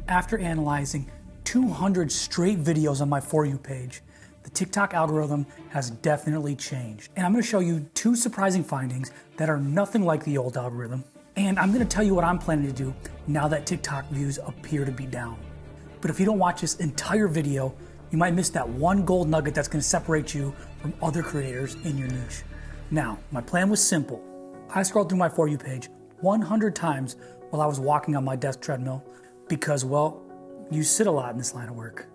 After analyzing 200 straight videos on my For You page, the TikTok algorithm has definitely changed. And I'm gonna show you 2 surprising findings that are nothing like the old algorithm. And I'm gonna tell you what I'm planning to do now that TikTok views appear to be down. But if you don't watch this entire video, you might miss that one gold nugget that's gonna separate you from other creators in your niche. Now, my plan was simple. I scrolled through my For You page 100 times while I was walking on my desk treadmill because, well, you sit a lot in this line of work.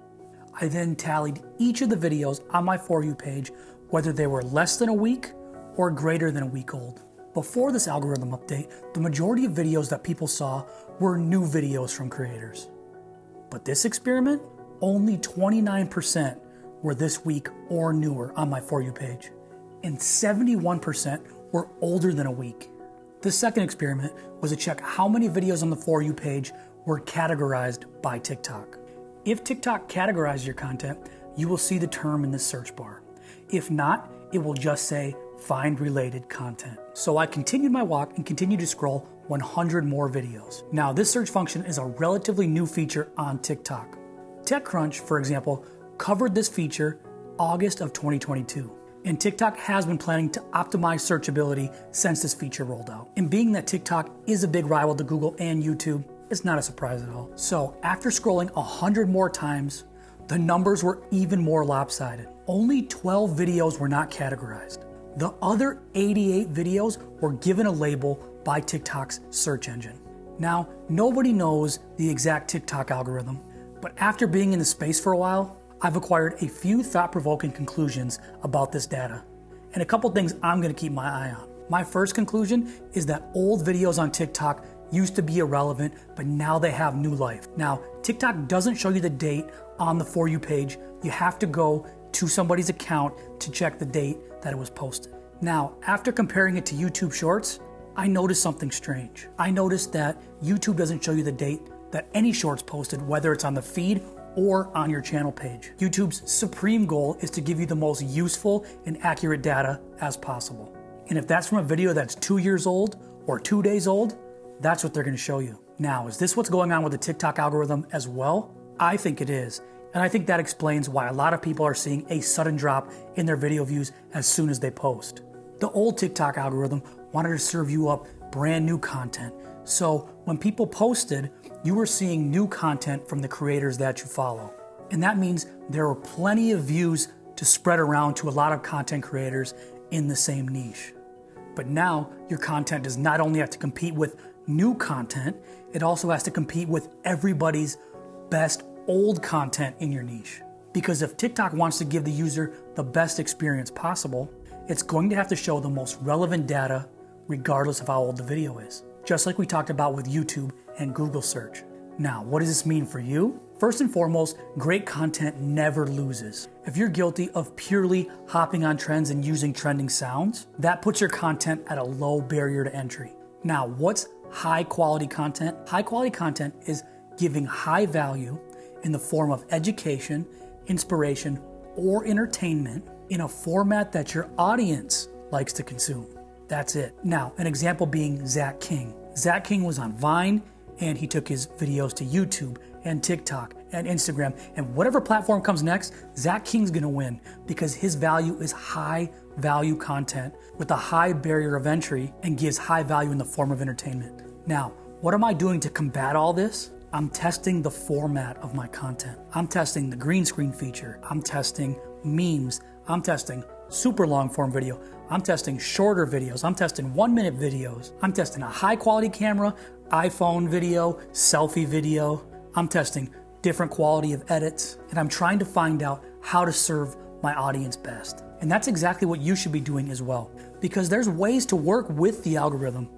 I then tallied each of the videos on my For You page, whether they were less than a week or greater than a week old. Before this algorithm update, the majority of videos that people saw were new videos from creators. But this experiment, only 29% were this week or newer on my For You page, and 71% were older than a week. The second experiment was to check how many videos on the For You page were categorized by TikTok. If TikTok categorizes your content, you will see the term in the search bar. If not, it will just say find related content. So I continued my walk and continued to scroll 100 more videos. Now, this search function is a relatively new feature on TikTok. TechCrunch, for example, covered this feature August of 2022. And TikTok has been planning to optimize searchability since this feature rolled out. And being that TikTok is a big rival to Google and YouTube, it's not a surprise at all. So after scrolling 100 more times, the numbers were even more lopsided. Only 12 videos were not categorized. The other 88 videos were given a label by TikTok's search engine. Now, nobody knows the exact TikTok algorithm, but after being in the space for a while, I've acquired a few thought-provoking conclusions about this data, and a couple things I'm gonna keep my eye on. My first conclusion is that old videos on TikTok used to be irrelevant, but now they have new life. Now, TikTok doesn't show you the date on the For You page. You have to go to somebody's account to check the date that it was posted. Now, after comparing it to YouTube Shorts, I noticed something strange. I noticed that YouTube doesn't show you the date that any shorts posted, whether it's on the feed or on your channel page. YouTube's supreme goal is to give you the most useful and accurate data as possible. And if that's from a video that's 2 years old or 2 days old, that's what they're gonna show you. Now, is this what's going on with the TikTok algorithm as well? I think it is. And I think that explains why a lot of people are seeing a sudden drop in their video views as soon as they post. The old TikTok algorithm wanted to serve you up brand new content. So when people posted, you were seeing new content from the creators that you follow. And that means there are plenty of views to spread around to a lot of content creators in the same niche. But now your content does not only have to compete with new content, it also has to compete with everybody's best old content in your niche. Because if TikTok wants to give the user the best experience possible, it's going to have to show the most relevant data regardless of how old the video is. Just like we talked about with YouTube and Google search. Now, what does this mean for you? First and foremost, great content never loses. If you're guilty of purely hopping on trends and using trending sounds, that puts your content at a low barrier to entry. Now, what's high quality content? High quality content is giving high value in the form of education, inspiration, or entertainment in a format that your audience likes to consume. That's it. Now, an example being Zach King. Zach King was on Vine, and he took his videos to YouTube and TikTok and Instagram, and whatever platform comes next, Zach King's gonna win because his value is high value content with a high barrier of entry and gives high value in the form of entertainment. Now, what am I doing to combat all this? I'm testing the format of my content. I'm testing the green screen feature. I'm testing memes. I'm testing super long form video. I'm testing shorter videos. I'm testing 1-minute videos. I'm testing a high quality camera, iPhone video, selfie video. I'm testing different quality of edits, and I'm trying to find out how to serve my audience best. And that's exactly what you should be doing as well, because there's ways to work with the algorithm,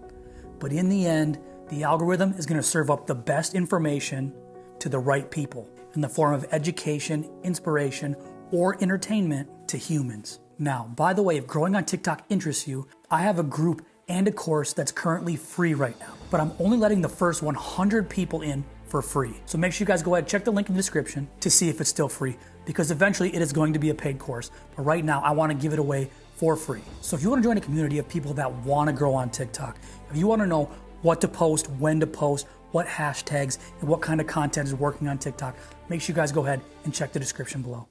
but in the end, the algorithm is going to serve up the best information to the right people in the form of education, inspiration, or entertainment to humans. Now, by the way, if growing on TikTok interests you, I have a group and a course that's currently free right now, but I'm only letting the first 100 people in for free. So make sure you guys go ahead, check the link in the description to see if it's still free, because eventually it is going to be a paid course. But right now I want to give it away for free. So if you want to join a community of people that want to grow on TikTok, if you want to know what to post, when to post, what hashtags and what kind of content is working on TikTok, make sure you guys go ahead and check the description below.